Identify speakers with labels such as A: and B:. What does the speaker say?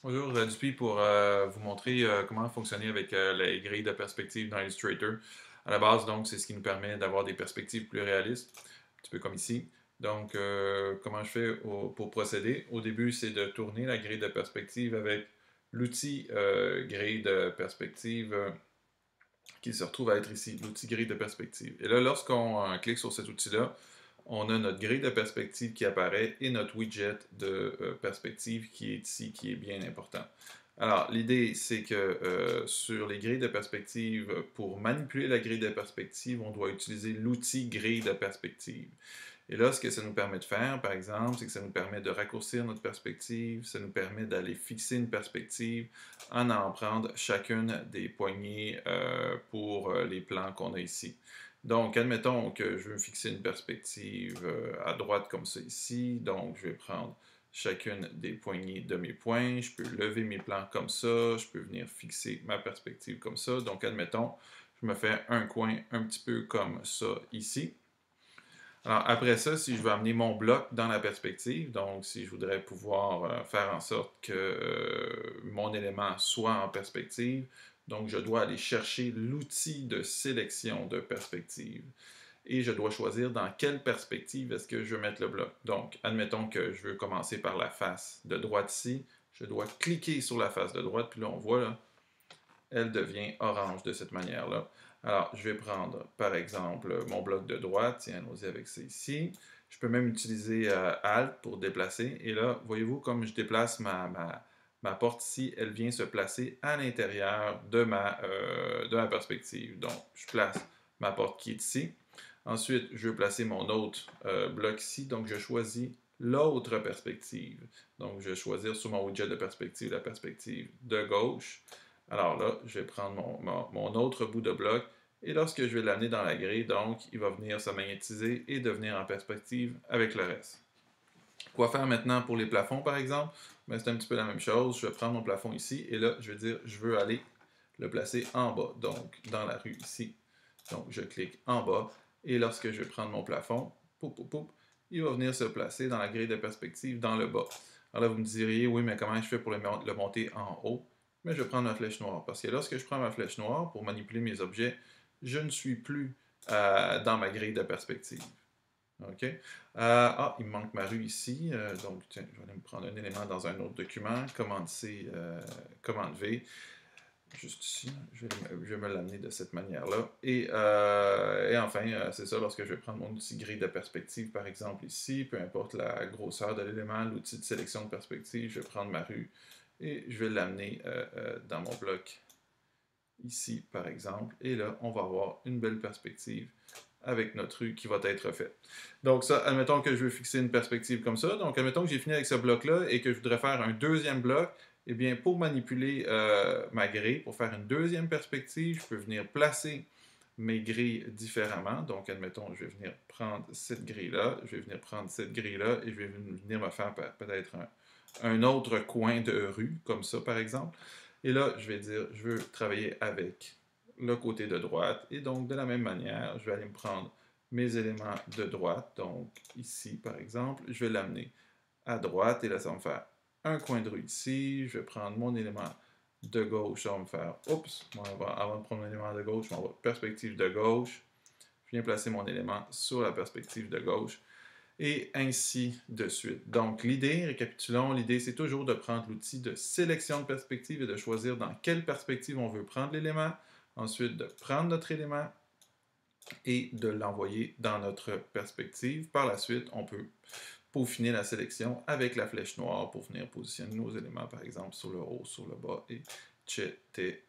A: Bonjour, Dupuis pour vous montrer comment fonctionner avec les grilles de perspective dans Illustrator. À la base, donc, c'est ce qui nous permet d'avoir des perspectives plus réalistes, un petit peu comme ici. Donc, comment je fais pour procéder? Au début, c'est de tourner la grille de perspective avec l'outil grille de perspective qui se retrouve à être ici, l'outil grille de perspective. Et là, lorsqu'on clique sur cet outil-là, on a notre grille de perspective qui apparaît et notre widget de perspective qui est ici, qui est bien important. Alors, l'idée, c'est que sur les grilles de perspective, pour manipuler la grille de perspective, on doit utiliser l'outil grille de perspective. Et là, ce que ça nous permet de faire, par exemple, c'est que ça nous permet de raccourcir notre perspective, ça nous permet d'aller fixer une perspective en prendre chacune des poignées pour les plans qu'on a ici. Donc, admettons que je veux fixer une perspective à droite comme ça ici. Donc, je vais prendre chacune des poignées de mes points. Je peux lever mes plans comme ça. Je peux venir fixer ma perspective comme ça. Donc, admettons, je me fais un coin un petit peu comme ça ici. Alors, après ça, si je veux amener mon bloc dans la perspective, donc si je voudrais pouvoir faire en sorte que mon élément soit en perspective, donc je dois aller chercher l'outil de sélection de perspective. Et je dois choisir dans quelle perspective est-ce que je veux mettre le bloc. Donc, admettons que je veux commencer par la face de droite ici. Je dois cliquer sur la face de droite, puis là, on voit, là, elle devient orange de cette manière-là. Alors, je vais prendre, par exemple, mon bloc de droite. Tiens, allons-y avec ça ici. Je peux même utiliser Alt pour déplacer. Et là, voyez-vous, comme je déplace ma porte ici, elle vient se placer à l'intérieur de ma perspective. Donc, je place ma porte qui est ici. Ensuite, je vais placer mon autre bloc ici. Donc, je choisis l'autre perspective. Donc, je vais choisir sur mon widget de perspective la perspective de gauche. Alors là, je vais prendre mon autre bout de bloc et lorsque je vais l'amener dans la grille, donc, il va venir se magnétiser et devenir en perspective avec le reste. Quoi faire maintenant pour les plafonds, par exemple? Ben, c'est un petit peu la même chose. Je vais prendre mon plafond ici et là, je vais dire, je veux aller le placer en bas, donc dans la rue ici. Donc, je clique en bas et lorsque je vais prendre mon plafond, poup, poup, poup, il va venir se placer dans la grille de perspective dans le bas. Alors là, vous me diriez, oui, mais comment je fais pour le monter en haut? Mais je vais prendre ma flèche noire parce que lorsque je prends ma flèche noire pour manipuler mes objets, je ne suis plus dans ma grille de perspective. OK? Il me manque ma rue ici. Donc, tiens, je vais aller me prendre un élément dans un autre document. Commande C, commande V. Juste ici. Je vais me l'amener de cette manière-là. Et enfin, c'est ça, lorsque je vais prendre mon outil grille de perspective, par exemple ici, peu importe la grosseur de l'élément, l'outil de sélection de perspective, je vais prendre ma rue et je vais l'amener dans mon bloc ici, par exemple. Et là, on va avoir une belle perspective avec notre rue qui va être faite. Donc ça, admettons que je veux fixer une perspective comme ça. Donc admettons que j'ai fini avec ce bloc-là et que je voudrais faire un deuxième bloc. Eh bien, pour manipuler ma grille, pour faire une deuxième perspective, je peux venir placer mes grilles différemment. Donc, admettons, je vais venir prendre cette grille-là, je vais venir prendre cette grille-là et je vais venir me faire peut-être un autre coin de rue, comme ça, par exemple. Et là, je vais dire, je veux travailler avec le côté de droite. Et donc, de la même manière, je vais aller me prendre mes éléments de droite. Donc, ici, par exemple, je vais l'amener à droite. Et là, ça va me faire un coin de rue ici. Je vais prendre mon élément de gauche. Ça va me faire, oups, avant de prendre mon élément de gauche, je m'en vais perspective de gauche. Je viens placer mon élément sur la perspective de gauche. Et ainsi de suite. Donc, l'idée, récapitulons, l'idée, c'est toujours de prendre l'outil de sélection de perspective et de choisir dans quelle perspective on veut prendre l'élément. Ensuite, de prendre notre élément et de l'envoyer dans notre perspective. Par la suite, on peut peaufiner la sélection avec la flèche noire pour venir positionner nos éléments, par exemple, sur le haut, sur le bas, etc.